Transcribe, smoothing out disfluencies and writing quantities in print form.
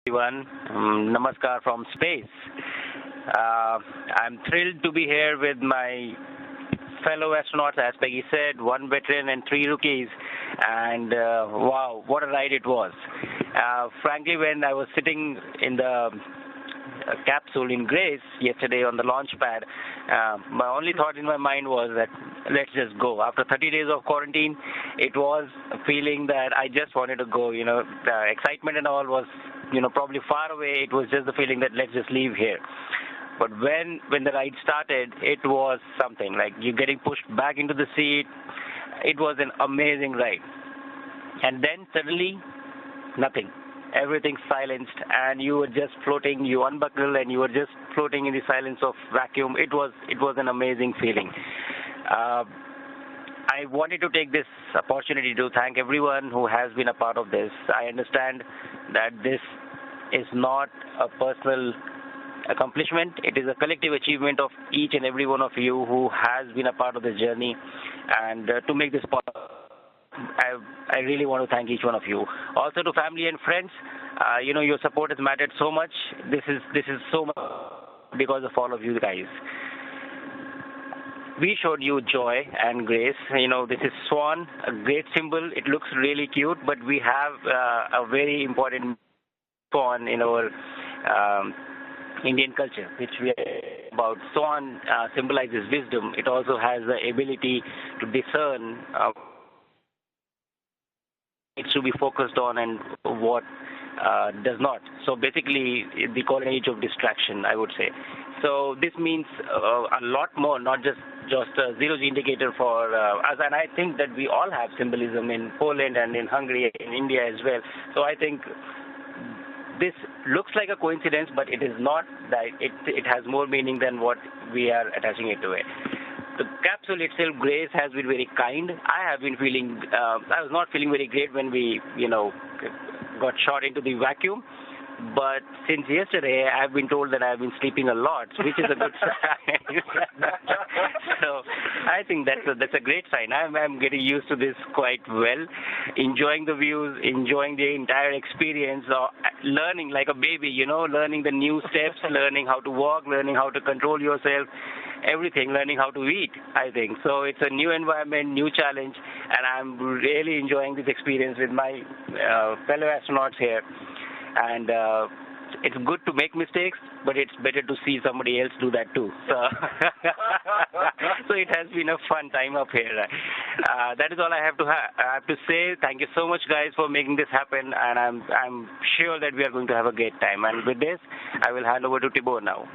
Everyone. Namaskar from space. I'm thrilled to be here with my fellow astronauts, as Peggy said, one veteran and three rookies. And wow, what a ride it was. Frankly, when I was sitting in the capsule in Grace yesterday on the launch pad, my only thought in my mind was that let's just go. After 30 days of quarantine, it was a feeling that I just wanted to go. The excitement and all was, probably far away. It was just the feeling that let's just leave here. But when the ride started, it was something like you're getting pushed back into the seat. It was an amazing ride. And then suddenly, nothing. Everything silenced, and you were just floating. You unbuckled, and you were just floating in the silence of vacuum. It was an amazing feeling. I wanted to take this opportunity to thank everyone who has been a part of this. I understand that this is not a personal accomplishment. It is a collective achievement of each and every one of you who has been a part of this journey, and to make this possible, I really want to thank each one of you. Also to family and friends, your support has mattered so much. This is so much because of all of you guys. We showed you joy and grace. This is Swan, a great symbol. It looks really cute, but we have a very important swan in our Indian culture, which we are about. Swan symbolizes wisdom. It also has the ability to discern needs to be focused on and what does not. So basically, the golden age of distraction, I would say. So this means a lot more, not just a zero-G indicator for us. And I think that we all have symbolism in Poland and in Hungary, in India as well. So I think this looks like a coincidence, but it is not. That it has more meaning than what we are attaching it to it. The capsule itself, Grace, has been very kind. I was not feeling very great when we, got shot into the vacuum. But since yesterday, I've been told that I've been sleeping a lot, which is a good sign. So I think that's a great sign. I'm getting used to this quite well, enjoying the views, enjoying the entire experience, learning like a baby, learning the new steps, learning how to walk, learning how to control yourself, everything, learning how to eat, I think. So it's a new environment, new challenge, and I'm really enjoying this experience with my fellow astronauts here. And it's good to make mistakes, but it's better to see somebody else do that too. So it has been a fun time up here. That is all I have to say. Thank you so much, guys, for making this happen, and I'm sure that we are going to have a great time. And with this, I will hand over to Tibor now.